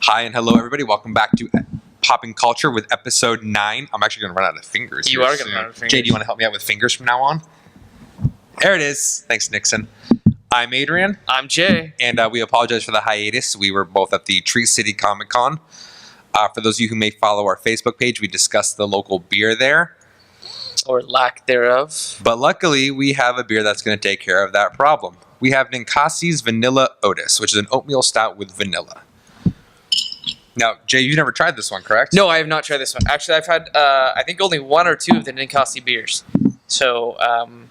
Hi and hello, everybody. Welcome back to Popping Culture with episode 9. I'm actually going to run out of fingers. You are going to run out of fingers. Jay, do you want to help me out with fingers from now on? There it is. Thanks, Nixon. I'm Adrian. I'm Jay. And we apologize for the hiatus. We were both at the Tree City Comic Con. For those of you who may follow our Facebook page, we discussed the local beer there. Or lack thereof. But luckily, we have a beer that's going to take care of that problem. We have Ninkasi's Vanilla Otis, which is an oatmeal stout with vanilla. Now, Jay, you've never tried this one, correct? No, I have not tried this one. Actually, I've had, I think, only one or two of the Ninkasi beers. So, I'm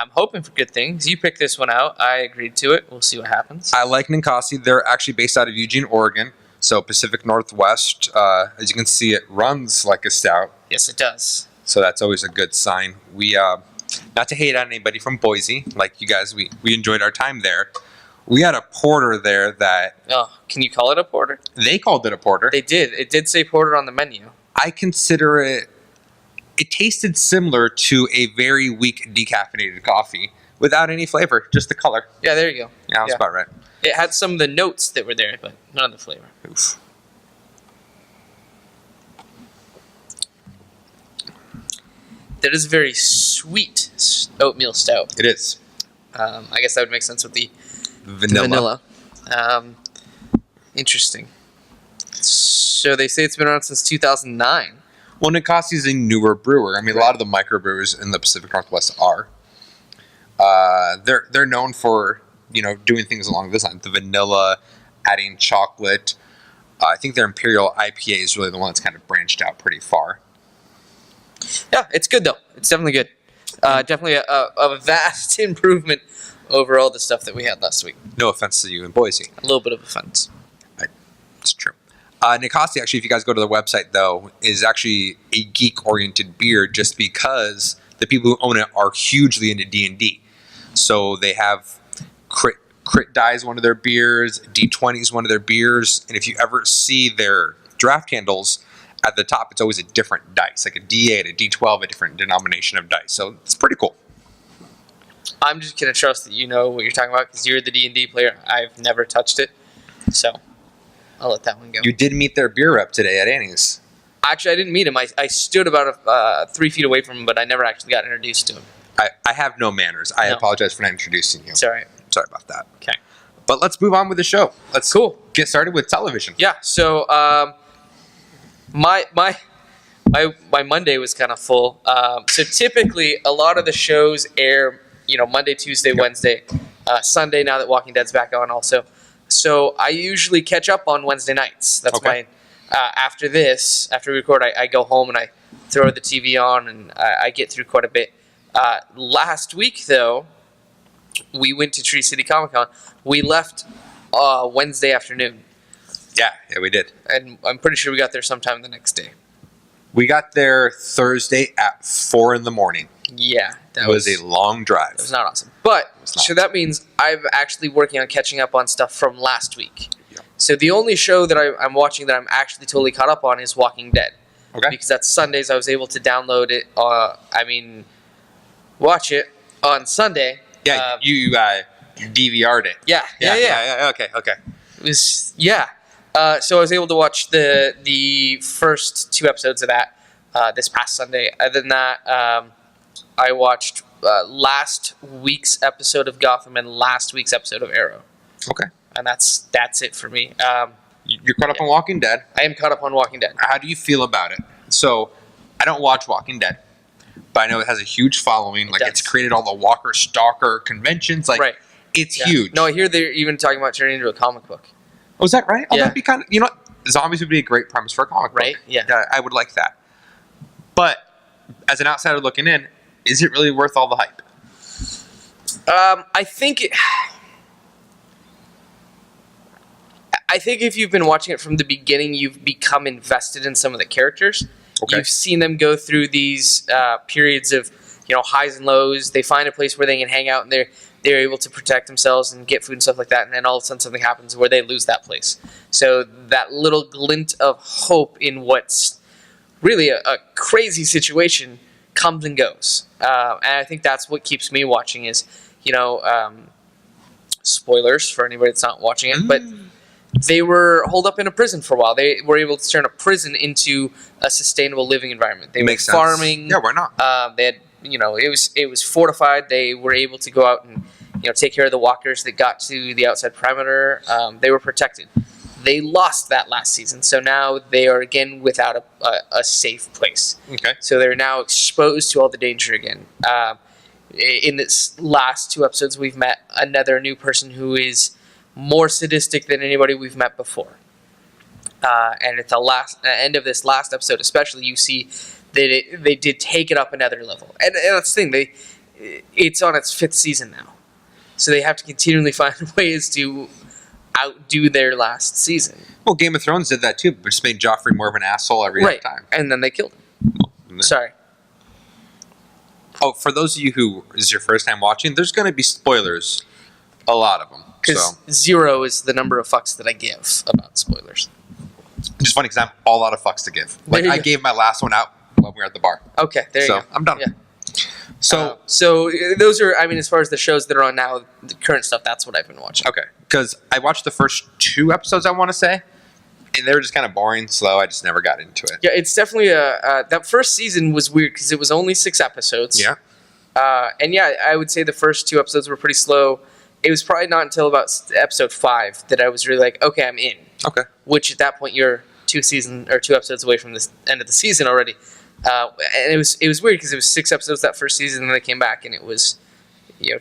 hoping for good things. You picked this one out. I agreed to it. We'll see what happens. I like Ninkasi. They're actually based out of Eugene, Oregon. So, Pacific Northwest. As you can see, it runs like a stout. Yes, it does. So, that's always a good sign. We, not to hate on anybody from Boise, like you guys, we enjoyed our time there. We had a porter there that... Oh, can you call it a porter? They called it a porter. They did. It did say porter on the menu. I consider it... It tasted similar to a very weak decaffeinated coffee without any flavor, just the color. Yeah, there you go. Yeah, that's about right. It had some of the notes that were there, but none of the flavor. Oof. That is a very sweet oatmeal stout. It is. I guess that would make sense with the Vanilla. Interesting. So they say it's been around since 2009. Well, Ninkasi is a newer brewer. I mean, a lot of the microbrewers in the Pacific Northwest are. They're known for, doing things along this line. The vanilla, adding chocolate. I think their Imperial IPA is really the one that's kind of branched out pretty far. Yeah, it's good though. It's definitely good. Definitely a vast improvement over all the stuff that we had last week. No offense to you in Boise. A little bit of offense. It's true. Ninkasi, actually, if you guys go to their website, though, is actually a geek-oriented beer just because the people who own it are hugely into D&D. So they have Crit Die is one of their beers, D20 is one of their beers, and if you ever see their draft handles, at the top, it's always a different dice, like a D8, a D12, a different denomination of dice. So it's pretty cool. I'm just going to trust that you know what you're talking about because you're the D&D player. I've never touched it, so I'll let that one go. You did meet their beer rep today at Annie's. Actually, I didn't meet him. I stood about 3 feet away from him, but I never actually got introduced to him. I have no manners. I apologize for not introducing you. It's all right. Sorry about that. Okay. But let's move on with the show. Let's get started with television. Yeah, so my Monday was kind of full. So typically, a lot of the shows air, Monday, Tuesday, Wednesday, Sunday. Now that Walking Dead's back on, also. So I usually catch up on Wednesday nights. That's my. After we record, I go home and I throw the TV on and I get through quite a bit. Last week, though, we went to Tree City Comic Con. We left Wednesday afternoon. Yeah, we did. And I'm pretty sure we got there sometime the next day. We got there Thursday at 4 in the morning. Yeah. That was a long drive. It was not awesome. But, so that means I'm actually working on catching up on stuff from last week. Yeah. So the only show that I'm watching that I'm actually totally caught up on is Walking Dead. Okay. Because that's Sundays. I was able to download it. Watch it on Sunday. Yeah, you DVR'd it. Yeah. Okay. It was, so I was able to watch the first 2 episodes of that this past Sunday. Other than that, I watched last week's episode of Gotham and last week's episode of Arrow. Okay. And that's it for me. You're caught up on Walking Dead. I am caught up on Walking Dead. How do you feel about it? So, I don't watch Walking Dead, but I know it has a huge following. It's created all the Walker Stalker conventions. It's huge. No, I hear they're even talking about turning into a comic book. Oh, is that right? Oh, yeah. That'd be kind of, zombies would be a great premise for a comic book. Right, yeah. I would like that. But, as an outsider looking in, is it really worth all the hype? I think if you've been watching it from the beginning, you've become invested in some of the characters. Okay. You've seen them go through these periods of, highs and lows. They find a place where they can hang out and they're able to protect themselves and get food and stuff like that. And then all of a sudden something happens where they lose that place. So that little glint of hope in what's really a crazy situation comes and goes. And I think that's what keeps me watching is, spoilers for anybody that's not watching it, but they were holed up in a prison for a while. They were able to turn a prison into a sustainable living environment. They Makes were sense. farming. Yeah, why not? They had, it was fortified. They were able to go out and take care of the walkers that got to the outside perimeter. They were protected. They lost that last season, so now they are again without a safe place. Okay. So they're now exposed to all the danger again. In this last 2 episodes, we've met another new person who is more sadistic than anybody we've met before. And at the end of this last episode, especially, you see that they did take it up another level. And that's the thing; it's on its 5th season now, so they have to continually find ways to outdo their last season. Well, Game of Thrones did that too, but just made Joffrey more of an asshole every other time. And then they killed him. Well, Sorry. Oh, for those of you who is your first time watching, there's going to be spoilers. A lot of them. Because 0 is the number of fucks that I give about spoilers. Just funny because I have a lot of fucks to give. Like, I gave my last one out when we were at the bar. Okay, there you go. So, I'm done. Yeah. So those are, as far as the shows that are on now, the current stuff, that's what I've been watching. okay. Because I watched the first 2 episodes, I want to say, and they were just kind of boring, slow. I just never got into it. Yeah, it's definitely that first season was weird because it was only 6 episodes. Yeah. And yeah, I would say the first 2 episodes were pretty slow. It was probably not until about episode 5 that I was really like, okay, I'm in. Okay. Which at that point you're 2 episodes away from the end of the season already. And it was weird because it was 6 episodes that first season, and then they came back and it was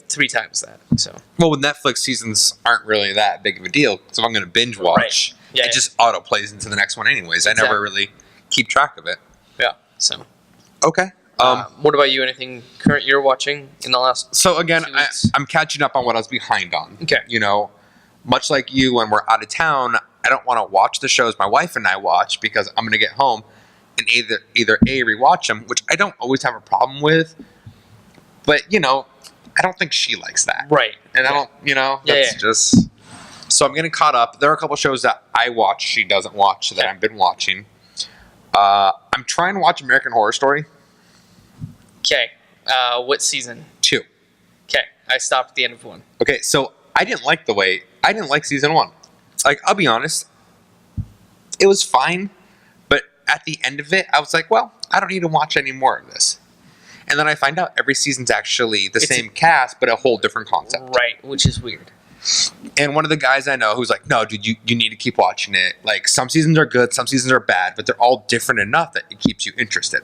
3 times that. So Well, with Netflix, seasons aren't really that big of a deal. So if I'm going to binge watch, Yeah, it just auto plays into the next one anyways. Exactly. I never really keep track of it. yeah. So Okay. what about you? Anything current you're watching in the last? So again, 2 weeks? I'm catching up on what I was behind on. Okay. Much like you, when we're out of town, I don't want to watch the shows my wife and I watch because I'm going to get home and either A, rewatch them, which I don't always have a problem with, but I don't think she likes that. Right. And I don't, that's just. So I'm getting caught up. There are a couple shows that I watch she doesn't watch that I've been watching. I'm trying to watch American Horror Story. Okay. What season? 2. Okay. I stopped at the end of 1. Okay, so I didn't like season 1. Like, I'll be honest, it was fine, but at the end of it, I was like, well, I don't need to watch any more of this. And then I find out every season's actually the same cast, but a whole different concept. Right, which is weird. And one of the guys I know who's like, no, dude, you need to keep watching it. Like, some seasons are good, some seasons are bad, but they're all different enough that it keeps you interested.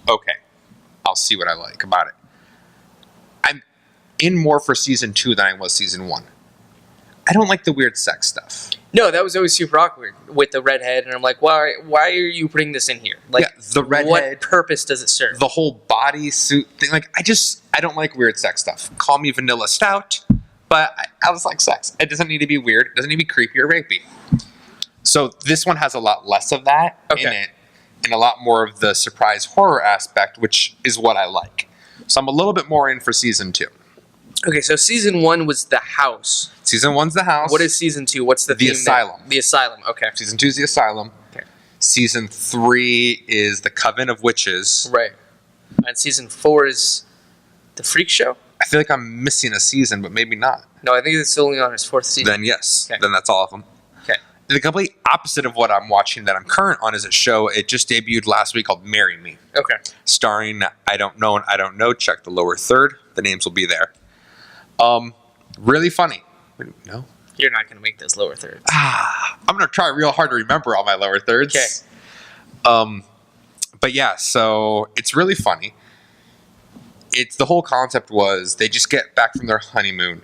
Okay, I'll see what I like about it. I'm in more for season 2 than I was season 1. I don't like the weird sex stuff. No, that was always super awkward with the redhead, and I'm like, why are you putting this in here? Like, the redhead. What purpose does it serve? The whole bodysuit thing. Like, I don't like weird sex stuff. Call me vanilla stout, but I was like sex. It doesn't need to be weird. It doesn't need to be creepy or rapey. So this one has a lot less of that in it, and a lot more of the surprise horror aspect, which is what I like. So I'm a little bit more in for season 2. Okay, so season 1 was the house. Season 1's the house. What is season 2? What's the theme asylum? There? The asylum. Okay. Season 2 is the asylum. Okay. Season 3 is the Coven of Witches. Right. And season 4 is the freak show. I feel like I'm missing a season, but maybe not. No, I think it's only on its 4th season. Then yes. Okay. Then that's all of them. Okay. The complete opposite of what I'm watching that I'm current on is a show. It just debuted last week called Marry Me. Okay. Starring I Don't Know and I Don't Know. Check the lower third. The names will be there. Really funny. No? You're not going to make this lower third. I'm going to try real hard to remember all my lower thirds. Okay. But yeah, so it's really funny. It's the whole concept was they just get back from their honeymoon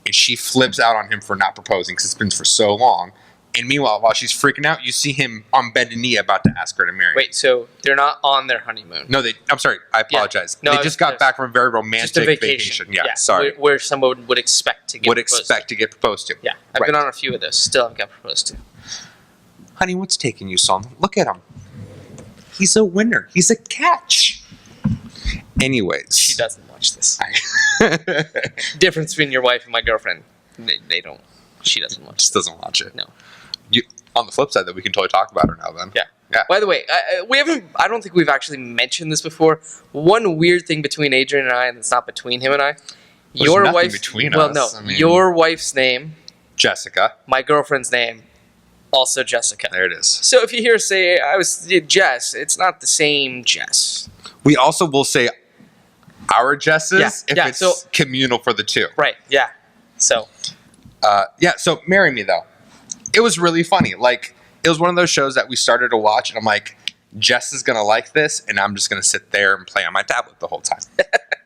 and she flips out on him for not proposing because it's been for so long. And meanwhile, while she's freaking out, you see him on bended knee about to ask her to marry. Wait, so they're not on their honeymoon? No, I'm sorry. I apologize. No, they just got back from a very romantic just a vacation. Yeah, sorry. Where someone would expect to get proposed to. Yeah, I've been on a few of those. Still haven't got proposed to. Honey, what's taking you so long? Look at him. He's a winner. He's a catch. Anyways. She doesn't watch this. Difference between your wife and my girlfriend. They don't. She doesn't watch. Just doesn't watch it. No. On the flip side, that we can totally talk about her now. Then. Yeah. By the way, we haven't. I don't think we've actually mentioned this before. One weird thing between Adrian and I, and it's not between him and I. Your wife between us. Well, no. Your wife's name Jessica. My girlfriend's name, also Jessica. There it is. So if you hear say I was Jess, it's not the same Jess. We also will say our Jesses if yeah, it's so- communal for the two. Right, yeah. So, So Marry Me, though. It was really funny. Like, it was one of those shows that we started to watch, and I'm like, Jess is going to like this, and I'm just going to sit there and play on my tablet the whole time.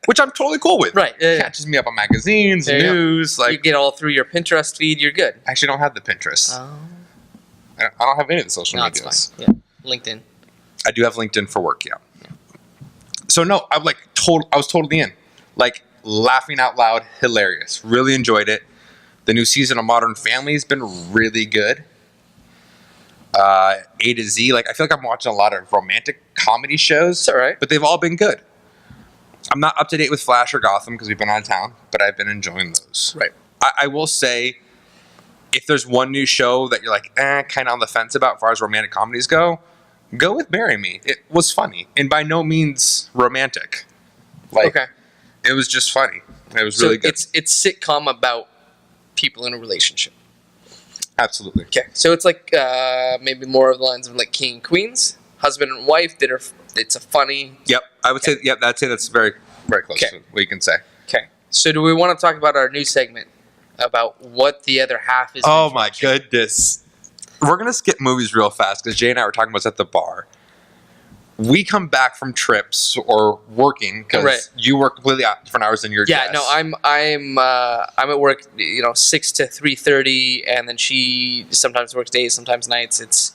Which I'm totally cool with. right. Yeah, yeah. Catches me up on magazines, There you go. news. You Like, get all through your Pinterest feed, you're good. I actually don't have the Pinterest. Oh, I don't have any of the social no, it's medias. fine. Yeah, LinkedIn. I do have LinkedIn for work, yeah. So no, I was totally in. Like, laughing out loud, hilarious. Really enjoyed it. The new season of Modern Family has been really good. A to Z, like, I feel like I'm watching a lot of romantic comedy shows. It's all right. But they've all been good. I'm not up to date with Flash or Gotham because we've been out of town, but I've been enjoying those. Right. I will say, if there's one new show that you're like, kind of on the fence about as far as romantic comedies go with Marry Me. It was funny, and by no means romantic. Like, Okay. it was just funny. It was So really good. it's sitcom about people in a relationship. Absolutely. Okay. So it's like maybe more of the lines of like King and Queens, husband and wife that are. It's a funny. Yep. I would say, that's very, very close Okay. to what you can say. Okay. So do we want to talk about our new segment about what the other half is? Oh my goodness. We're going to skip movies real fast because Jay and I were talking about this at the bar. We come back from trips or working because Right. you work completely different hours than your Yeah, Jess. no, I'm at work, 6 to 3:30, and then she sometimes works days, sometimes nights. It's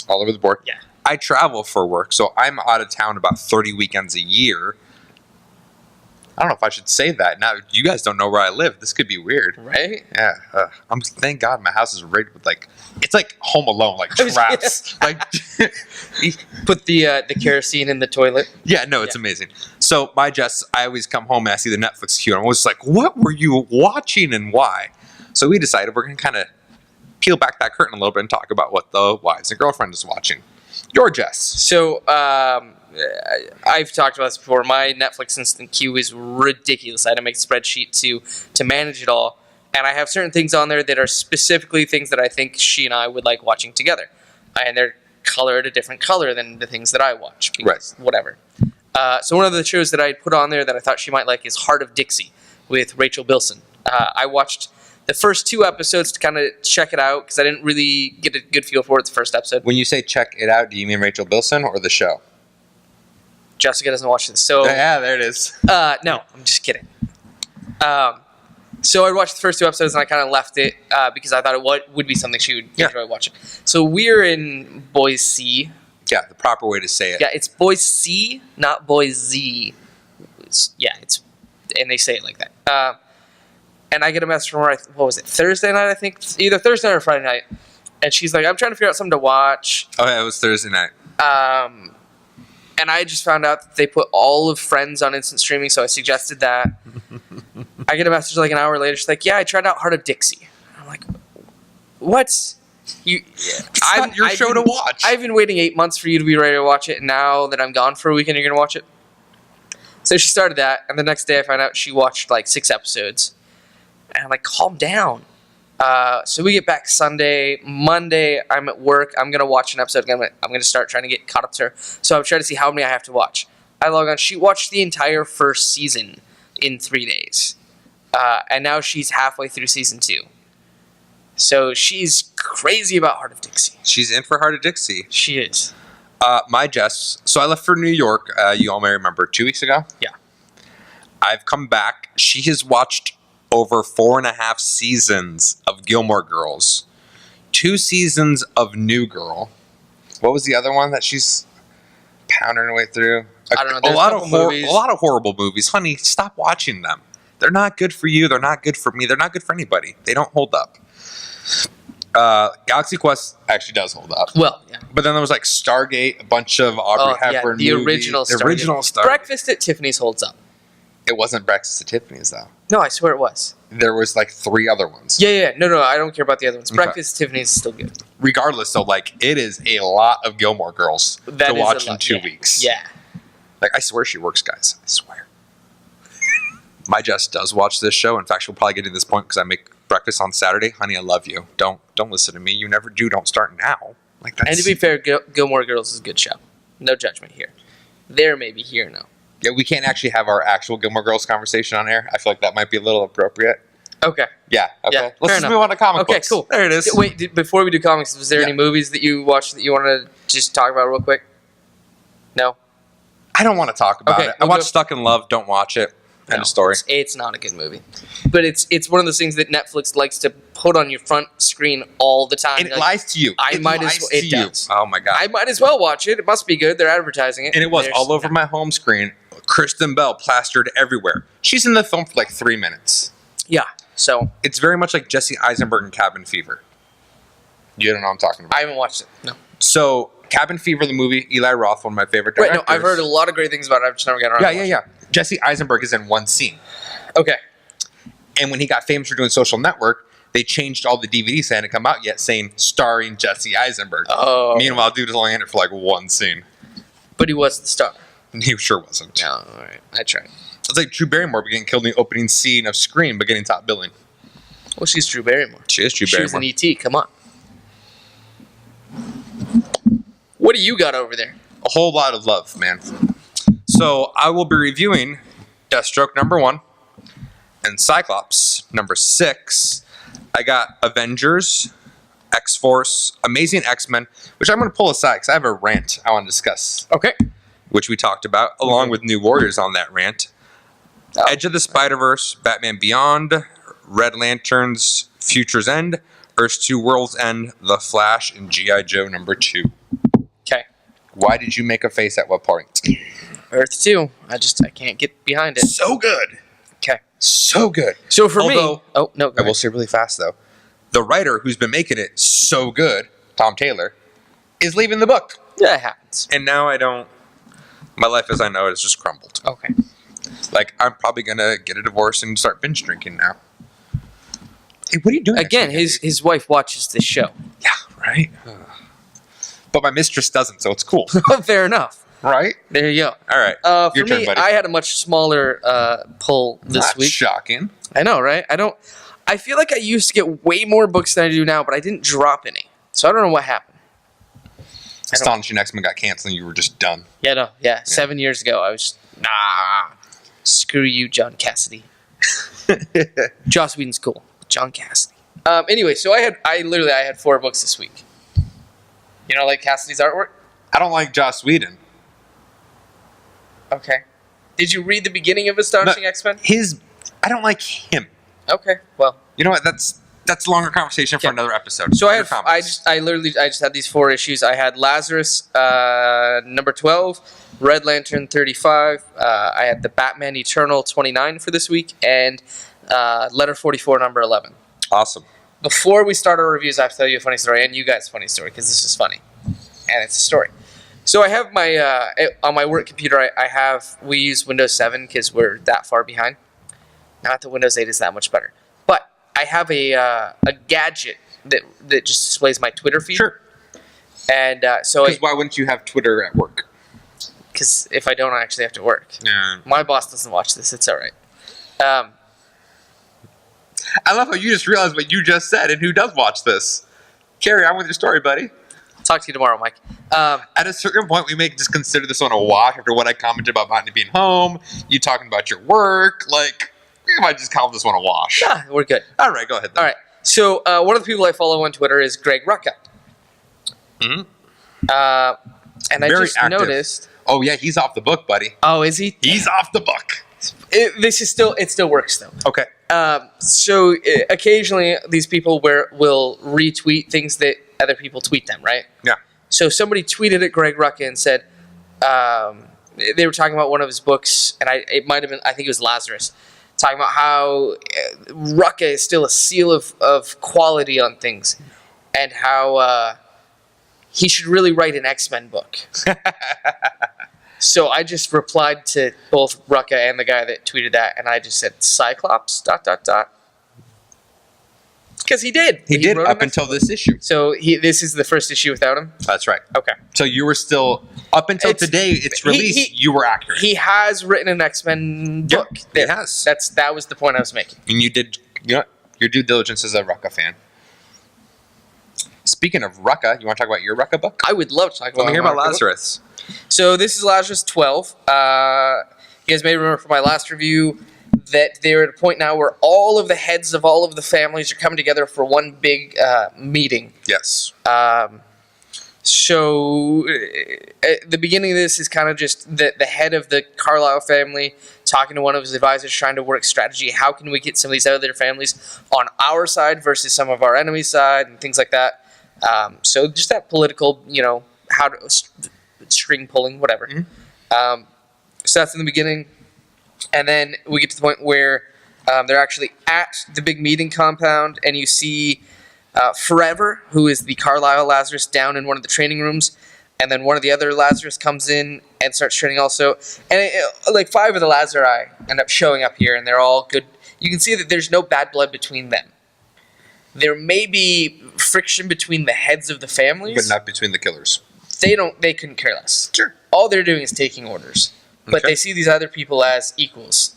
all over the board. Yeah. I travel for work, so I'm out of town about 30 weekends a year. I don't know if I should say that. Now, you guys don't know where I live. This could be weird. right. Yeah. Thank God my house is rigged with, like, it's like Home Alone, like traps. Like, Put the kerosene in the toilet. yeah, no, it's Yeah. amazing. So my Jess, I always come home and I see the Netflix queue, and I was like, what were you watching and why? So we decided we're going to kind of peel back that curtain a little bit and talk about what the wives and girlfriend is watching. Your Jess. So I've talked about this before. My Netflix instant queue is ridiculous. I had to make a spreadsheet to manage it all, and I have certain things on there that are specifically things that I think she and I would like watching together, and they're colored a different color than the things that I watch. Because whatever. So one of the shows that I put on there that I thought she might like is Heart of Dixie with Rachel Bilson. I watched the first 2 episodes to kind of check it out because I didn't really get a good feel for it the first episode. When you say check it out, do you mean Rachel Bilson or the show? Jessica doesn't watch this, so Yeah, there it is. no, I'm just kidding. So I watched the first 2 episodes and I kind of left it because I thought it would be something she would enjoy watching. So we're in Boise. Yeah, the proper way to say it. Yeah, it's Boise, not Boise. And they say it like that. And I get a message from her, what was it, Thursday night, I think? Either Thursday night or Friday night. And she's like, I'm trying to figure out something to watch. Oh, yeah, it was Thursday night. And I just found out that they put all of Friends on instant streaming, so I suggested that. I get a message like an hour later. She's like, yeah, I tried out Heart of Dixie. I'm like, what? It's not your show to watch. I've been waiting 8 months for you to be ready to watch it, and now that I'm gone for a weekend, you're going to watch it? So she started that, and the next day I found out she watched like 6 episodes. And I'm like, calm down. So we get back Sunday. Monday, I'm at work. I'm going to watch an episode. I'm going to start trying to get caught up to her. So I'm trying to see how many I have to watch. I log on. She watched the entire first season in 3 days. And now she's halfway through season 2. So she's crazy about Heart of Dixie. She's in for Heart of Dixie. She is. My Jess. So I left for New York, you all may remember, 2 weeks ago. Yeah. I've come back. She has watched over 4.5 seasons of Gilmore Girls, 2 seasons of New Girl. What was the other one that she's pounding her way through? I don't know. There's a couple movies. A lot of horrible movies. Honey, stop watching them. They're not good for you. They're not good for me. They're not good for anybody. They don't hold up. Galaxy Quest actually does hold up. Well, yeah. But then there was like Stargate, a bunch of Audrey Hepburn the movies. original The Stargate. original Stargate. Breakfast at Tiffany's holds up. It wasn't Breakfast at Tiffany's, though. No, I swear it was. There was like 3 other ones. Yeah. No, I don't care about the other ones. Okay. Breakfast at Tiffany's is still good. Regardless, though, like, it is a lot of Gilmore Girls That to is watch a lot, in 2 yeah. weeks. Yeah. Like, I swear she works, guys. I swear. My Jess does watch this show. In fact, she'll probably get to this point because I make breakfast on Saturday, honey, I love you. Don't listen to me. You never do. Don't start now. Like that's, And to be fair, Gilmore Girls is a good show. No judgment here. There, maybe here, no. yeah, we can't actually have our actual Gilmore Girls conversation on air. I feel like that might be a little appropriate. Okay. Yeah. Okay. Yeah, Let's fair just enough. move on to comic Okay, books. cool. There it is. Wait, before we do comics, was there Yeah. any movies that you watched that you wanted to just talk about real quick? No? I don't want to talk about Okay, it. I we'll watched go- Stuck in Love. Don't watch it. End No, of story. It's not a good movie. But it's one of those things that Netflix likes to put on your front screen all the time. And it Like, lies to you. I It might lies as well. to It you. does. Oh my god. I might as well watch it. It must be good. They're advertising it. And it was There's- all over my home screen. Kristen Bell plastered everywhere. She's in the film for like 3 minutes. Yeah. So It's very much like Jesse Eisenberg in Cabin Fever. You don't know what I'm talking about. I haven't watched it. No. So, Cabin Fever, the movie, Eli Roth, one of my favorite Right. directors. No. I've heard a lot of great things about it. I've just never gotten around. Yeah, to yeah, watching yeah. Jesse Eisenberg is in one scene. it. Okay. And when he got famous for doing Social Network, they changed all the DVDs that hadn't come out yet, saying starring Jesse Eisenberg. Oh. Meanwhile, dude was only in it for like one scene. But he was the star. And he sure wasn't. Yeah. All right. I tried. It's like Drew Barrymore getting killed in the opening scene of Scream, but getting top billing. Well, she's Drew Barrymore. She is Drew She was Barrymore. in E.T. Come on. What do you got over there? A whole lot of love, man. So I will be reviewing Deathstroke #1 and Cyclops #6. I got Avengers, X-Force, Amazing X-Men, which I'm going to pull aside because I have a rant I want to discuss, Okay. which we talked about, along with New Warriors on that rant. Oh. Edge of the Spider-Verse, Batman Beyond, Red Lanterns, Future's End, Earth's Two Worlds End, The Flash, and G.I. Joe #2. Okay. Why did you make a face at what point? Earth 2. I can't get behind it. So good. Okay. So good. So for Although- me, oh no, I will say really fast though, the writer who's been making it so good, Tom Taylor, is leaving the book, yeah, it happens. and now I don't. My life as I know it has just crumbled. Okay. Like I'm probably gonna get a divorce and start binge drinking now. Hey, what are you doing? Again, next weekend, his wife watches this show. dude? Yeah, right. But my mistress doesn't, so it's cool, Fair enough. right? There you go. All right. For Your turn, me, buddy. I had a much smaller pull this Not week. shocking. I know, right? I feel like I used to get way more books than I do now, but I didn't drop any. So I don't know what happened. Astonishing X-Men got canceled, and you were just done. Yeah, no, yeah. 7 years ago, I was screw you, John Cassidy. Joss Whedon's cool. John Cassidy. Anyway, so I had 4 books this week. You know, like Cassidy's artwork. I don't like Joss Whedon. Okay. Did you read the beginning of Astonishing X-Men? I don't like him. Okay. Well, You know what? That's a longer conversation for Yeah. another episode. so Your comments. I just had these 4 issues. I had Lazarus #12, Red Lantern 35. I had the Batman Eternal 29 for this week, and Letter 44 #11. Awesome. Before we start our reviews, I have to tell you a funny story, and you guys a funny story, because this is funny, and it's a story. So I have my on my work computer. We use Windows 7 because we're that far behind. Not that Windows 8 is that much better, but I have a gadget that just displays my Twitter feed. Sure. And Because why wouldn't you have Twitter at work? because if I don't, I actually have to work. Yeah. My boss doesn't watch this. It's all right. I love how you just realized what you just said and who does watch this. Carry on with your story, buddy. I'll talk to you tomorrow, Mike. At a certain point, we may just consider this one a watch after what I commented about not being home, you talking about your work. Like, we might just call this one a wash. Yeah, we're good. All right, go ahead then. All right. So one of the people I follow on Twitter is Greg Rucka. Mhm. And I Very just active. noticed. Oh, yeah, he's off the book, buddy. Oh, is he? He's off the book. It still works though. Okay. So occasionally these people will retweet things that other people tweet them, right? Yeah. So somebody tweeted at Greg Rucka and said they were talking about one of his books, and it might have been, I think it was Lazarus, talking about how Rucka is still a seal of quality on things, and how he should really write an X-Men book. So I just replied to both Rucka and the guy that tweeted that, and I just said Cyclops ... Because he did. He did wrote an up until this issue. So this is the first issue without him. That's right. Okay. So you were still, up until It's- today, it's released, you were accurate. He has written an X-Men book. he has. That was the point I was making. And you did, your due diligence as a Rucka fan. Speaking of Rucka, you want to talk about your Rucka book? I would love to talk about. Let me hear about Rucka book. Lazarus. So this is Lazarus 12. You guys may remember from my last review that they're at a point now where all of the heads of all of the families are coming together for one big meeting. Yes. So the beginning of this is kind of just the head of the Carlisle family talking to one of his advisors, trying to work strategy. How can we get some of these other families on our side versus some of our enemy's side and things like that. So just that political, how to string pulling, whatever. Mm-hmm. So that's in the beginning. And then we get to the point where they're actually at the big meeting compound, and you see Forever, who is the Carlisle Lazarus, down in one of the training rooms, and then one of the other Lazarus comes in and starts training also. And like 5 of the Lazari end up showing up here, and they're all good. You can see that there's no bad blood between them. There may be friction between the heads of the families, But not between the killers. They couldn't care less. Sure. All they're doing is taking orders. But Okay. they see these other people as equals.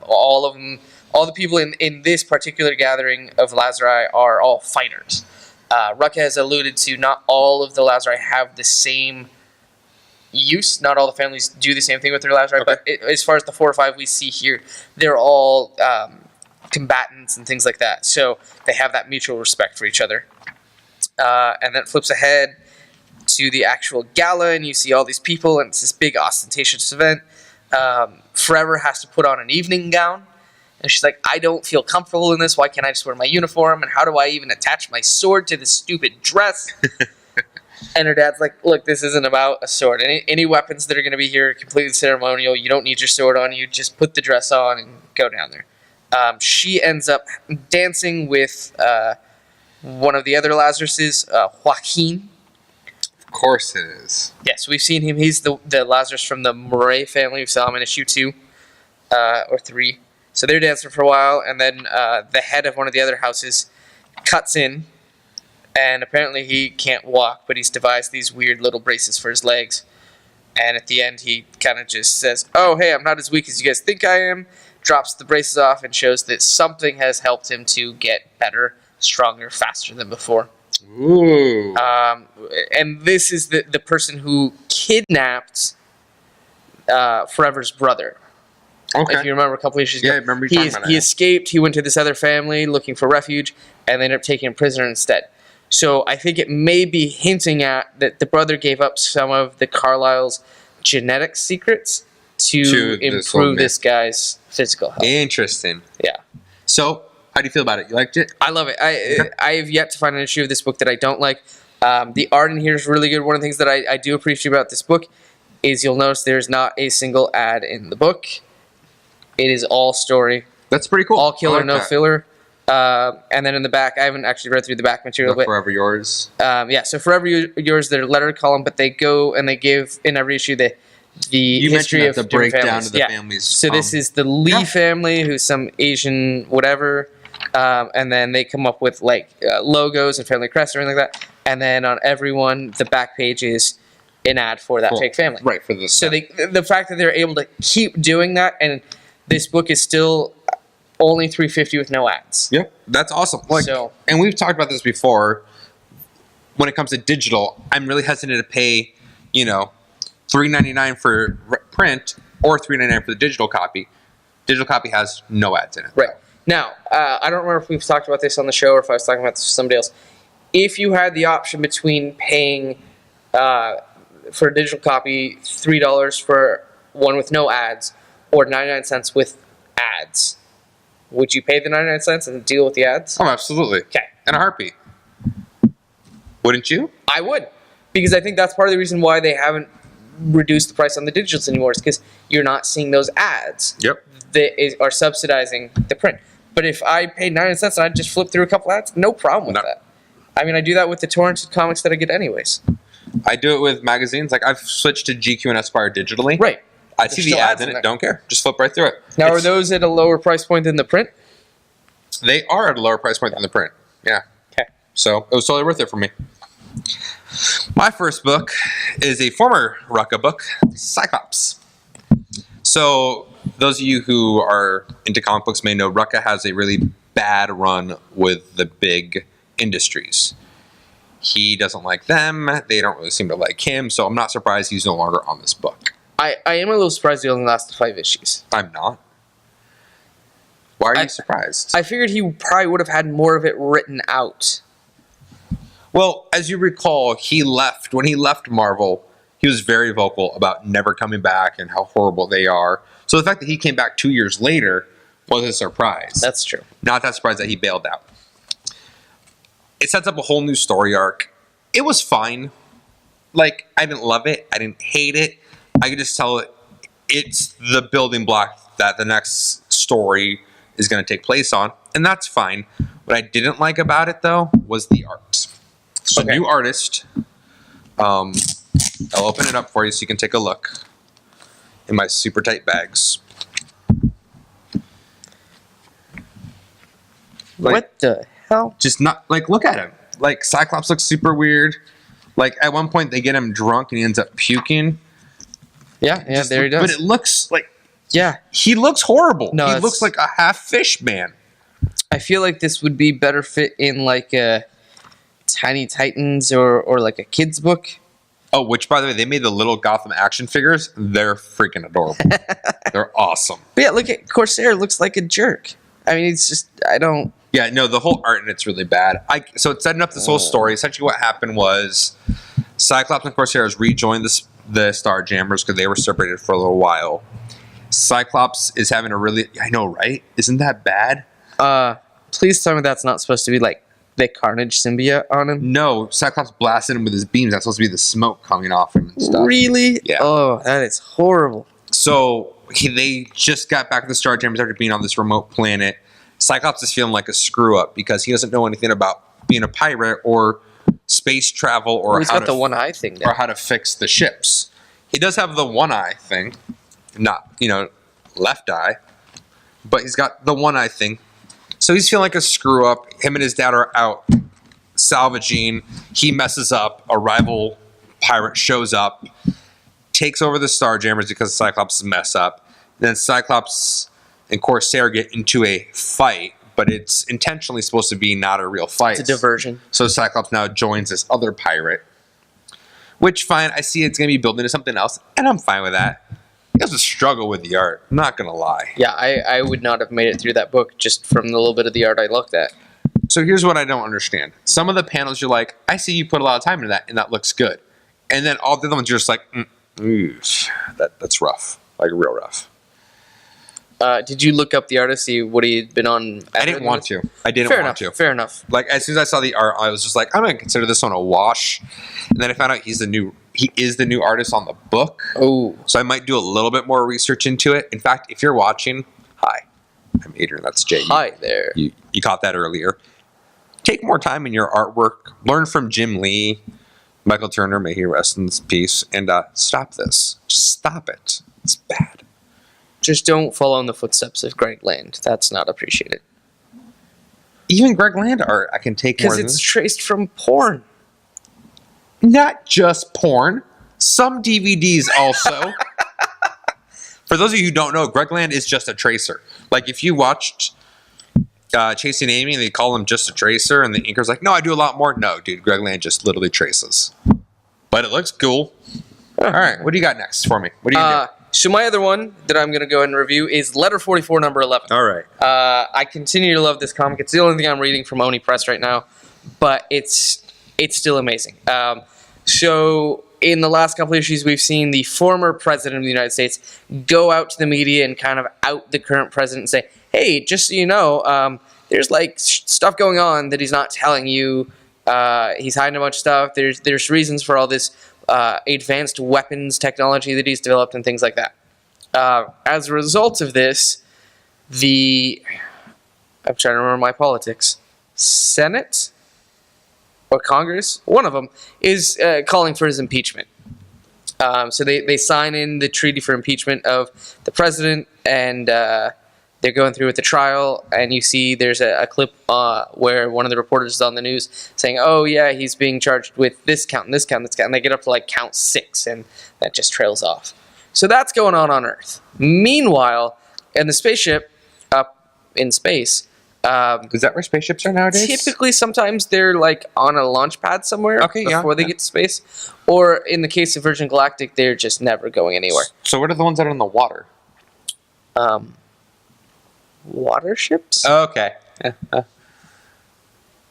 All of them, all the people in this particular gathering of Lazari are all fighters. Rucka has alluded to not all of the Lazari have the same use. Not all the families do the same thing with their Lazari. Okay. But as far as the 4 or 5 we see here, they're all combatants and things like that. So they have that mutual respect for each other. And then it flips ahead to the actual gala, and you see all these people, and it's this big ostentatious event. Forever has to put on an evening gown, and she's like, I don't feel comfortable in this. Why can't I just wear my uniform? And how do I even attach my sword to this stupid dress? And her dad's like, look, this isn't about a sword. Any weapons that are going to be here are completely ceremonial. You don't need your sword on you. Just put the dress on and go down there. She ends up dancing with one of the other Lazaruses, Joaquin. Of course it is. Yes, we've seen him. He's the Lazarus from the Murray family. We saw him in issue 2 or 3. So they're dancing for a while, and then the head of one of the other houses cuts in, and apparently he can't walk, but he's devised these weird little braces for his legs. And at the end, he kind of just says, oh, hey, I'm not as weak as you guys think I am, drops the braces off, and shows that something has helped him to get better, stronger, faster than before. Ooh. And this is the person who kidnapped Forever's brother. Okay. If you remember a couple issues ago. Yeah, I remember you talking about He that. escaped, he went to this other family looking for refuge, and they ended up taking him prisoner instead. So I think it may be hinting at that the brother gave up some of the Carlisle's genetic secrets to this old improve man. this guy's physical health. Interesting. Yeah. So, how do you feel about it? You liked it? I love it. I have yet to find an issue of this book that I don't like. The art in here is really good. One of the things that I do appreciate about this book is you'll notice there's not a single ad in the book. It is all story, That's pretty cool. all killer, I like no that. filler. And then in the back, I haven't actually read through the back material, The but Forever Yours. yeah. So Forever Yours, their letter column, but they go and they give in every issue the You history mentioned of that, the different breakdown families. of the Yeah. families. So this is the Lee yeah. family, who's some Asian whatever, and then they come up with like logos and family crests or anything like that. And then on everyone, the back page is an ad for that Cool. fake family. Right, for this. So the fact that they're able to keep doing that, and this book is still only $3.50 with no ads. Yep, that's awesome. Like, So- and we've talked about this before. When it comes to digital, I'm really hesitant to pay, $3.99 for print or $3.99 for the digital copy. Digital copy has no ads in it. Right. Now, I don't remember if we've talked about this on the show or if I was talking about this with somebody else. If you had the option between paying for a digital copy $3 for one with no ads or 99 cents with ads, would you pay the 99 cents and deal with the ads? Oh, absolutely. Okay. In a heartbeat. Wouldn't you? I would, because I think that's part of the reason why they haven't reduced the price on the digitals anymore, is because you're not seeing those ads Yep. that are subsidizing the print. But if I paid 99 cents and I just flip through a couple ads, no problem with No. that. I mean, I do that with the torrented comics that I get anyways. I do it with magazines. Like, I've switched to GQ and Esquire digitally. Right. I see There's the still ads ads in in it. there. Don't care. Just flip right through it. Now, are It's- those at a lower price point than the print? They are at a lower price point than the print. Yeah. Okay. So it was totally worth it for me. My first book is a former Rucka book, Cyclops. So those of you who are into comic books may know Rucka has a really bad run with the big industries. He doesn't like them. They don't really seem to like him. So I'm not surprised he's no longer on this book. I am a little surprised he only lasted 5 issues. I'm not. Why are you surprised? I figured he probably would have had more of it written out. Well, as you recall, when he left Marvel, he was very vocal about never coming back and how horrible they are. So the fact that he came back 2 years later was a surprise. That's true. Not that surprised that he bailed out. It sets up a whole new story arc. It was fine. Like, I didn't love it. I didn't hate it. I could just tell it's the building block that the next story is going to take place on, and that's fine. What I didn't like about it, though, was the art. So, Okay. new artist. I'll open it up for you so you can take a look in my super tight bags. What the hell? Just not, like, look at him. Like, Cyclops looks super weird. Like, at one point, they get him drunk and he ends up puking. Yeah, there he does. But it looks like, yeah, he looks horrible. No, he it's- looks like a half fish man. I feel like this would be better fit in like a Tiny Titans or like a kid's book. Oh, which, by the way, they made the little Gotham action figures. They're freaking adorable. They're awesome. But yeah, look at Corsair. Looks like a jerk. I mean, it's just I don't. Yeah, no, the whole art in it's really bad. So it's setting up this whole story. Essentially what happened was Cyclops and Corsairs rejoined the Starjammers because they were separated for a little while. Cyclops is having a really... I know, right? Isn't that bad? Please tell me that's not supposed to be like the Carnage symbiote on him. No, Cyclops blasted him with his beams. That's supposed to be the smoke coming off him and stuff. Really? Yeah. Oh, that is horrible. So they just got back to the Starjammers after being on this remote planet. Cyclops is feeling like a screw up because he doesn't know anything about being a pirate or space travel or He's how got to the one eye thing or there. how to fix the ships. He does have the one eye thing, not left eye, but he's got the one eye thing. So he's feeling like a screw up. Him and his dad are out salvaging. He messes up. A rival pirate shows up, takes over the Starjammers because Cyclops' mess up. Then Cyclops and Corsair get into a fight, but it's intentionally supposed to be not a real fight. It's a diversion. So Cyclops now joins this other pirate, which, fine, I see it's going to be building into something else, and I'm fine with that. It was a struggle with the art, I'm not going to lie. Yeah, I would not have made it through that book just from the little bit of the art I looked at. So here's what I don't understand. Some of the panels you're like, I see you put a lot of time into that, and that looks good. And then all the other ones you're just like, that's rough, like real rough. Did you look up the artist, see what he had been on? I didn't want to. I didn't Fair want enough. to. Fair enough. Like, as soon as I saw the art, I was just like, I'm going to consider this one a wash. And then I found out he is the new artist on the book. Oh, So I might do a little bit more research into it. In fact, if you're watching, hi, I'm Adrian, that's Jeigh. hi there. You caught that earlier. Take more time in your artwork. Learn from Jim Lee, Michael Turner, may he rest in peace, and stop this. Just stop it. It's bad. Just don't follow in the footsteps of Greg Land. That's not appreciated. Even Greg Land art, I can take more Because than it's this. traced from porn. Not just porn. Some DVDs also. For those of you who don't know, Greg Land is just a tracer. Like, if you watched Chasing Amy and they call him just a tracer, and the inker's like, no, I do a lot more. No, dude, Greg Land just literally traces. But it looks cool. All right, what do you got next for me? What do you do? So my other one that I'm going to go ahead and review is Letter 44, number 11. All right. I continue to love this comic. It's the only thing I'm reading from Oni Press right now, but it's still amazing. So in the last couple of issues, we've seen the former president of the United States go out to the media and kind of out the current president and say, hey, just so you know, there's like stuff going on that he's not telling you. He's hiding a bunch of stuff. There's reasons for all this advanced weapons technology that he's developed and things like that. As a result of this, I'm trying to remember my politics, Senate or Congress, one of them, is calling for his impeachment. So they sign in the treaty for impeachment of the president, and they're going through with the trial, and you see there's a clip where one of the reporters is on the news saying, oh yeah, he's being charged with this count and this count and this count, and they get up to like count 6, and that just trails off. So that's going on Earth. Meanwhile, in the spaceship up in space, Is that where spaceships are nowadays? Typically, sometimes they're like on a launch pad somewhere before they get to space. Or in the case of Virgin Galactic, they're just never going anywhere. So what are the ones that are in the water? Water ships? Oh, okay.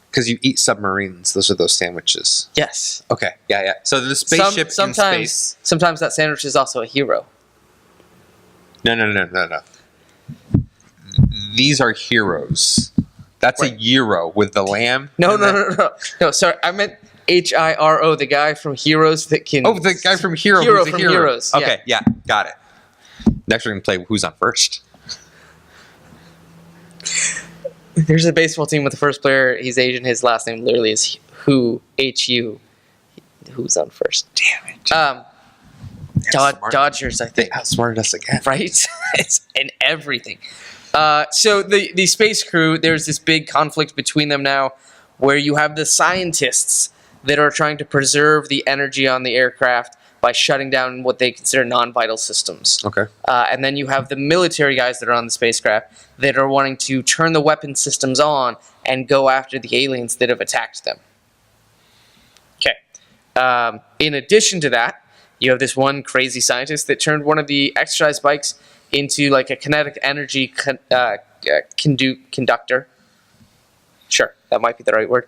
Because you eat submarines. Those are those sandwiches. Yes. Okay. Yeah. So the spaceship in space. Sometimes that sandwich is also a hero. No. These are heroes. That's a gyro with the lamb. No. Sorry, I meant HIRO, the guy from Heroes that can. Oh, the guy from Hero. Hero who's a from hero. Heroes. Okay, yeah, got it. Next, we're gonna play Who's on First. There's a baseball team with the first player. He's Asian. His last name literally is Hu. HU. Who's on first? Damn it. Dodgers, I think. They outsmarted us again. Right? It's in everything. So the space crew, there's this big conflict between them now where you have the scientists that are trying to preserve the energy on the aircraft by shutting down what they consider non-vital systems. Okay. And then you have the military guys that are on the spacecraft that are wanting to turn the weapon systems on and go after the aliens that have attacked them. Okay. In addition to that, you have this one crazy scientist that turned one of the exercise bikes into like a kinetic energy conductor. Sure, that might be the right word.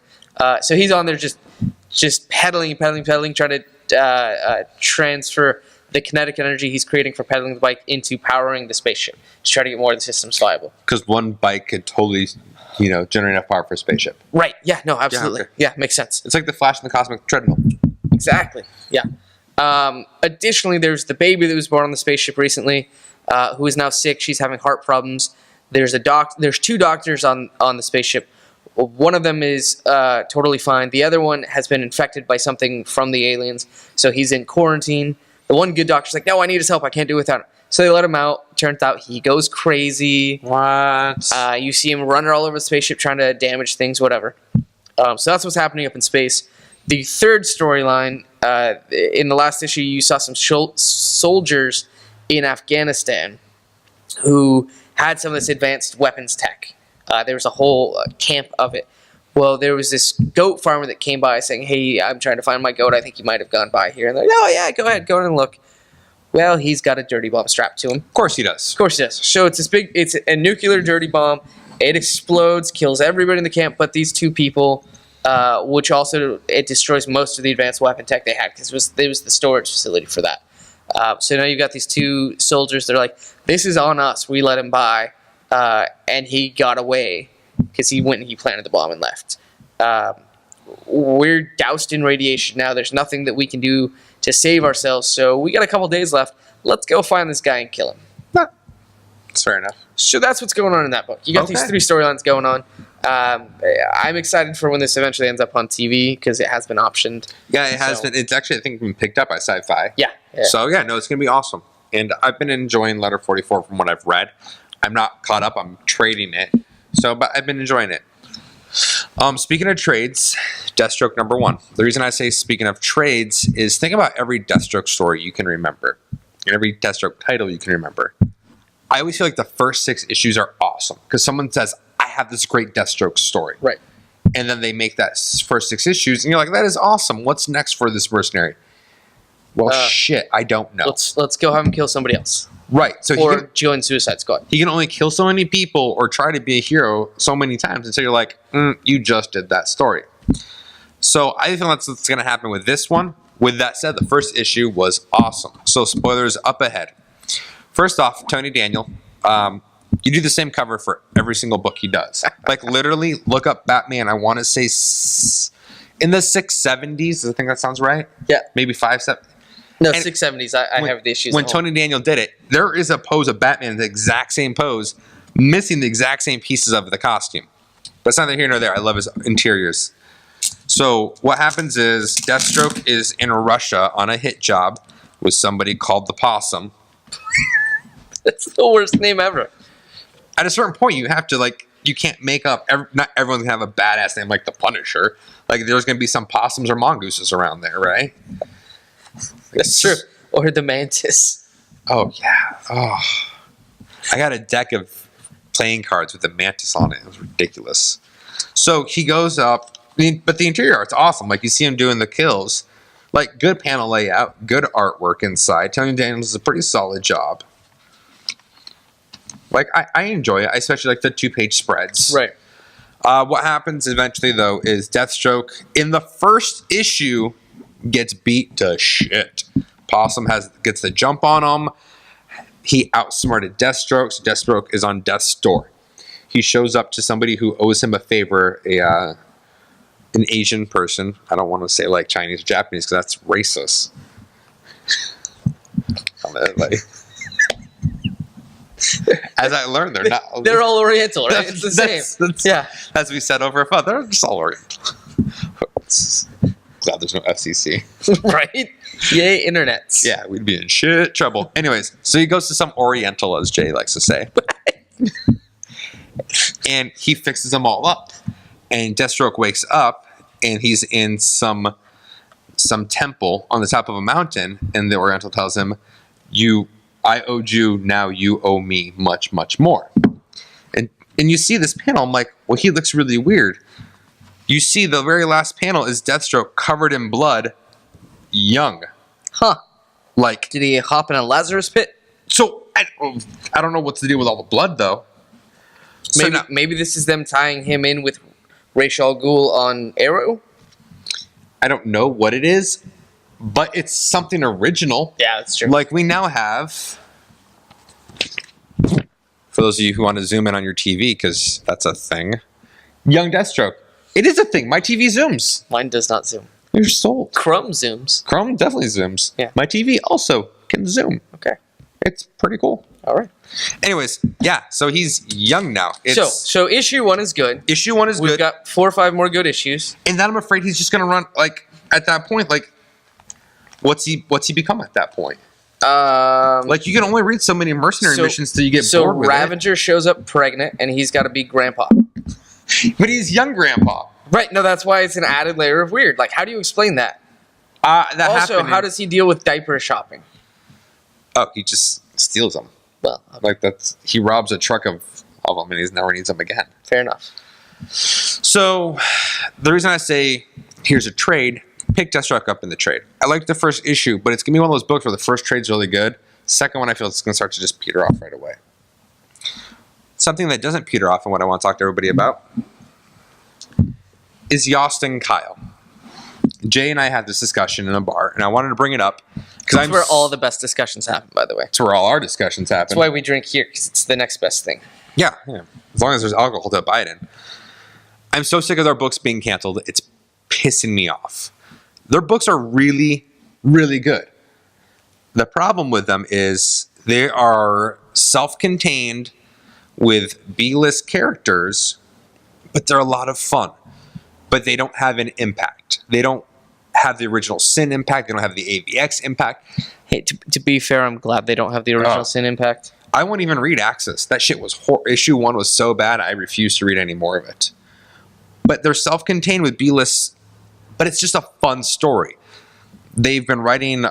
So he's on there just pedaling, trying to transfer the kinetic energy he's creating for pedaling the bike into powering the spaceship to try to get more of the systems viable. Because one bike could totally, generate enough power for a spaceship. Right. Yeah. No. Absolutely. Yeah, Makes sense. It's like the Flash and the Cosmic Treadmill. Exactly. Yeah. Additionally, there's the baby that was born on the spaceship recently, who is now sick. She's having heart problems. There's two doctors on the spaceship. One of them is totally fine. The other one has been infected by something from the aliens, so he's in quarantine. The one good doctor's like, no, I need his help. I can't do it without him. So they let him out. Turns out he goes crazy. What? You see him running all over the spaceship trying to damage things, whatever. So that's what's happening up in space. The third storyline, in the last issue, you saw some soldiers in Afghanistan who had some of this advanced weapons tech. There was a whole camp of it. Well, there was this goat farmer that came by saying, hey, I'm trying to find my goat. I think you might have gone by here. And they're like, oh, yeah, go ahead and look. Well, he's got a dirty bomb strapped to him. Of course he does. So it's a nuclear dirty bomb. It explodes, kills everybody in the camp but these two people, which also it destroys most of the advanced weapon tech they had because it was the storage facility for that. So now you've got these two soldiers that are like, this is on us. We let him by. And he got away because he went and he planted the bomb and left. We're doused in radiation now. There's nothing that we can do to save ourselves. So we got a couple days left. Let's go find this guy and kill him. That's fair enough. So that's what's going on in that book. You got these three storylines going on. I'm excited for when this eventually ends up on TV because it has been optioned. Yeah, it has been. It's actually, I think, been picked up by Sci-Fi. Yeah. So, it's going to be awesome. And I've been enjoying Letter 44 from what I've read. I'm not caught up. I'm trading it. But I've been enjoying it. Speaking of trades, Deathstroke #1. The reason I say speaking of trades is think about every Deathstroke story you can remember. And every Deathstroke title you can remember. I always feel like the first 6 issues are awesome. Because someone says, I have this great Deathstroke story. Right. And then they make that first 6 issues. And you're like, that is awesome. What's next for this mercenary? Well, shit, I don't know. Let's go have him kill somebody else. Right. So or join Suicide Squad. He can only kill so many people or try to be a hero so many times until you're like, you just did that story. So I think that's what's going to happen with this one. With that said, the first issue was awesome. So spoilers up ahead. First off, Tony Daniel, you do the same cover for every single book he does. Like literally look up Batman, I want to say in the 670s. I think that sounds right. Yeah. Maybe 570s. No, 670s. I have the issues. When Tony Daniel did it, there is a pose of Batman, the exact same pose, missing the exact same pieces of the costume. But it's neither here nor there. I love his interiors. So what happens is Deathstroke is in Russia on a hit job with somebody called the Possum. That's the worst name ever. At a certain point, you have to, you can't make up, not everyone's going to have a badass name like the Punisher. Like, there's going to be some possums or mongooses around there, right? That's true. Or the Mantis. Oh, yeah. Oh. I got a deck of playing cards with the mantis on it. It was ridiculous. So he goes up, but the interior art's awesome. Like, you see him doing the kills. Like, good panel layout, good artwork inside. Tony Daniels does a pretty solid job. Like, I enjoy it. I especially like the 2-page spreads. Right. What happens eventually, though, is Deathstroke, in the first issue, gets beat to shit. Possum gets the jump on him. He outsmarted Deathstroke, so Deathstroke is on death's door. He shows up to somebody who owes him a favor, an Asian person. I don't want to say like Chinese or Japanese because that's racist. As I learned, they're not. They're all Oriental, right? It's the same. Yeah. As we said over a phone, they're just all Oriental. Glad there's no FCC. Right? Yay, internets. Yeah, we'd be in shit trouble. Anyways, so he goes to some Oriental, as Jay likes to say. And he fixes them all up. And Deathstroke wakes up, and he's in some temple on the top of a mountain, and the Oriental tells him, I owed you, now you owe me much, much more. And you see this panel, I'm like, well, he looks really weird. You see the very last panel is Deathstroke covered in blood, young. Huh. Like, did he hop in a Lazarus pit? So, I don't know what's to do with all the blood, though. Maybe this is them tying him in with Ra's al Ghul on Arrow? I don't know what it is, but it's something original. Yeah, that's true. Like, we now have, for those of you who want to zoom in on your TV, because that's a thing, young Deathstroke. It is a thing. My TV zooms. Mine does not zoom. You're sold. Chrome zooms. Chrome definitely zooms. Yeah. My TV also can zoom. Okay. It's pretty cool. All right. Anyways, yeah, so he's young now. So issue 1 is good. Issue 1 is good. We've got 4 or 5 more good issues. And then I'm afraid he's just going to run, like, at that point, like, what's he become at that point? Like, you can only read so many mercenary missions till you get bored with Ravager shows up pregnant, and he's got to be grandpa. But he's young grandpa. Right, no, that's why it's an added layer of weird. Like, how do you explain that? Also, how does he deal with diaper shopping? Oh, he just steals them. Well, like, he robs a truck of them, and he never needs them again. Fair enough. So, the reason I say here's a trade, pick Deathstroke up in the trade. I like the first issue, but it's going to be one of those books where the first trade's really good. Second one, I feel it's going to start to just peter off right away. Something that doesn't peter off and what I want to talk to everybody about is Yost and Kyle. Jay and I had this discussion in a bar, and I wanted to bring it up. That's where all the best discussions happen, by the way. It's where all our discussions happen. That's why we drink here, because it's the next best thing. Yeah. As long as there's alcohol to buy it in. I'm so sick of their books being canceled. It's pissing me off. Their books are really, really good. The problem with them is they are self-contained with B-list characters, but they're a lot of fun. But they don't have an impact. They don't have the original Sin impact. They don't have the AVX impact. Hey, to be fair, I'm glad they don't have the original Sin impact. I won't even read Axis. That shit was issue 1 was so bad, I refuse to read any more of it. But they're self-contained with B-lists, but it's just a fun story. They've been writing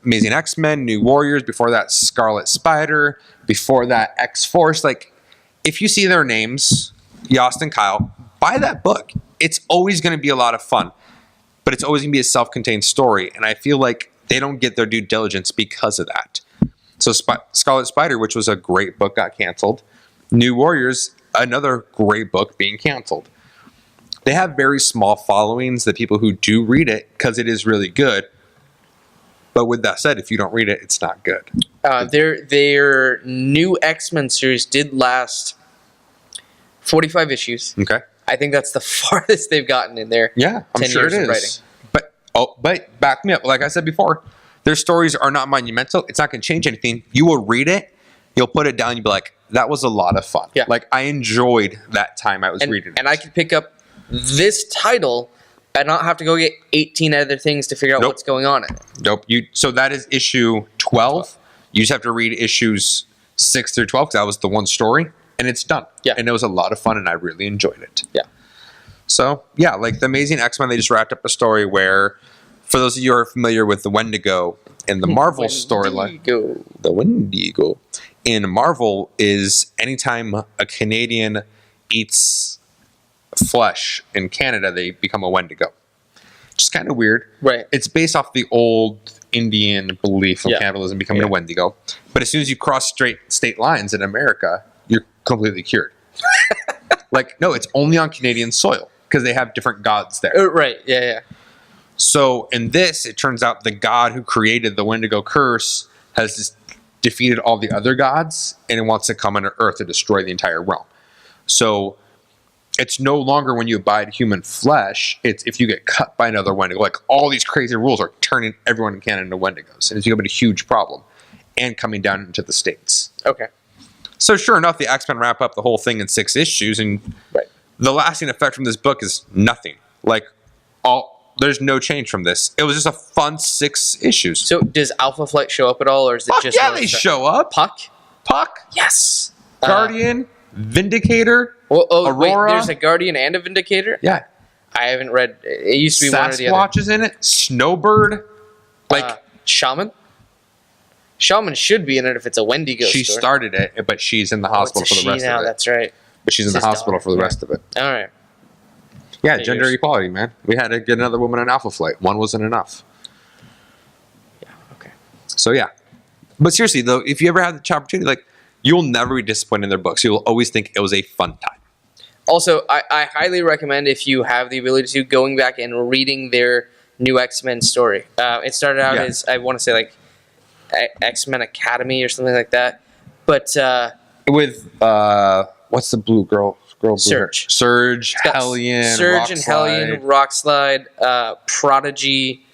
Amazing X-Men, New Warriors, before that Scarlet Spider, before that X-Force. Like, if you see their names, Yost and Kyle, buy that book. It's always going to be a lot of fun, but it's always going to be a self-contained story, and I feel like they don't get their due diligence because of that. So Scarlet Spider, which was a great book, got canceled. New Warriors, another great book, being canceled. They have very small followings, the people who do read it, because it is really good. But with that said, if you don't read it, it's not good. Their new X-Men series did last 45 issues. Okay. I think that's the farthest they've gotten in there. Yeah, I'm 10 sure years it of is. writing. But back me up. Like I said before, their stories are not monumental. It's not going to change anything. You will read it. You'll put it down. You'll be like, that was a lot of fun. Yeah. Like, I enjoyed that time I was reading it. And I could pick up this title and not have to go get 18 other things to figure out what's going on in it. Nope. So that is issue 12. You just have to read issues 6 through 12 because that was the one story. And it's done. Yeah. And it was a lot of fun, and I really enjoyed it. Yeah. So, yeah, like the Amazing X-Men, they just wrapped up a story where, for those of you who are familiar with the Wendigo in the Marvel storyline, the Wendigo in Marvel is anytime a Canadian eats flesh in Canada, they become a Wendigo. Which is kind of weird. Right. It's based off the old Indian belief of cannibalism becoming a Wendigo. But as soon as you cross state lines in America, you're completely cured. Like, no, it's only on Canadian soil because they have different gods there. Right. Yeah. So in this, it turns out the god who created the Wendigo curse has just defeated all the other gods and it wants to come under Earth to destroy the entire realm. So it's no longer when you abide human flesh, it's if you get cut by another Wendigo. Like, all these crazy rules are turning everyone in Canada into Wendigos. And it's becoming a huge problem. And coming down into the States. Okay. So sure enough, the X-Men wrap up the whole thing in 6 issues. And the lasting effect from this book is nothing. Like, there's no change from this. It was just a fun 6 issues. So does Alpha Flight show up at all, or is it just... Yeah, they show up. Puck? Yes. Guardian? Vindicator? Aurora? Wait, there's a Guardian and a Vindicator? Yeah. I haven't read... It used to be one or the other. Sasquatch is in it. Snowbird. Like... Shaman? Shaman should be in it if it's a Wendigo She story. started it, but she's in the hospital for the rest of it. That's right. But she's in the hospital for the rest of it. All right. Yeah, gender equality, man. We had to get another woman on Alpha Flight. One wasn't enough. Yeah, okay. So, yeah. But seriously, though, if you ever have the opportunity, like, you'll never be disappointed in their books. You'll always think it was a fun time. Also, I highly recommend, if you have the ability to, going back and reading their new X-Men story. It started out as, I want to say, like, X-Men Academy or something like that. But... with, what's the blue girl? Surge. Surge, Hellion, Surge and Hellion, Rockslide, Prodigy,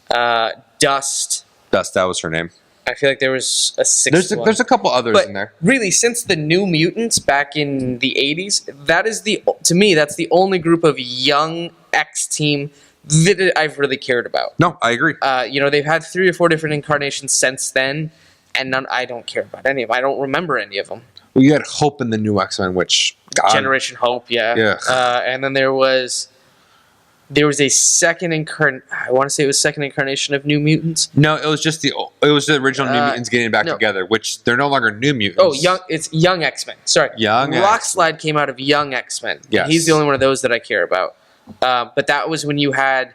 Dust. Dust, that was her name. I feel like there was a 6th one. There's a couple others in there. Really, since the New Mutants back in the 80s, that is to me, that's the only group of young X-Team that I've really cared about. No, I agree. They've had 3 or 4 different incarnations since then, and I don't care about any of them. I don't remember any of them. Well, you had Hope in the new X-Men, which... Generation Hope, yeah. And then there was a second I want to say it was second incarnation of New Mutants. No, it was just the original New Mutants getting back together, which they're no longer New Mutants. Oh, it's Young X-Men. Sorry, Rockslide came out of Young X-Men. Yes. He's the only one of those that I care about. But that was when you had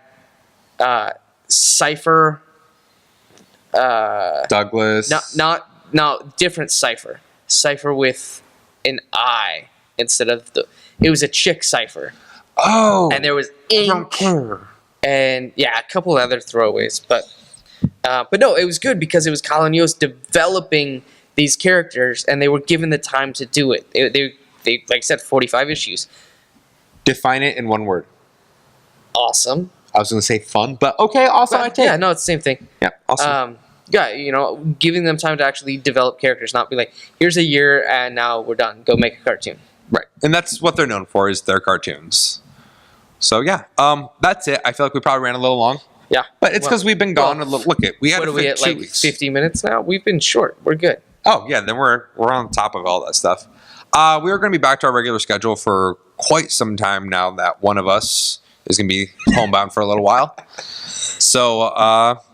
Cypher, Douglas. Not different Cypher. Cypher with an I instead of it was a chick Cypher. Oh, and there was Ink, and a couple of other throwaways, but no, it was good because it was Colin Yost developing these characters, and they were given the time to do it. They like I said, 45 issues. Define it in one word. Awesome. I was going to say fun, but okay, awesome. I take. Yeah, no, it's the same thing. Yeah, awesome. Giving them time to actually develop characters, not be like, here's a year and now we're done. Go make a cartoon. Right, and that's what they're known for, is their cartoons. So yeah, that's it. I feel like we probably ran a little long. Yeah, but it's because we've been gone a little. Look, we had we at like 50 minutes now. We've been short. We're good. Oh yeah, then we're on top of all that stuff. We are going to be back to our regular schedule for quite some time now that one of us is going to be homebound for a little while. So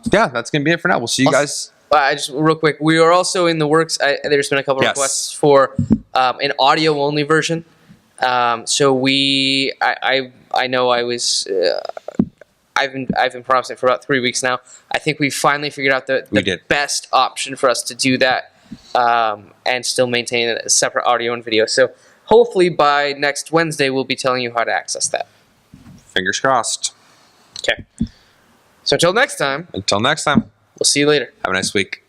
that's going to be it for now. We'll see you guys. Just real quick, we are also in the works. There's been a couple requests for an audio only version. So I know I've been promising it for about 3 weeks now. I think we finally figured out the best option for us to do that and still maintain a separate audio and video. So hopefully by next Wednesday we'll be telling you how to access that. Fingers crossed. Okay. So until next time. Until next time. We'll see you later. Have a nice week.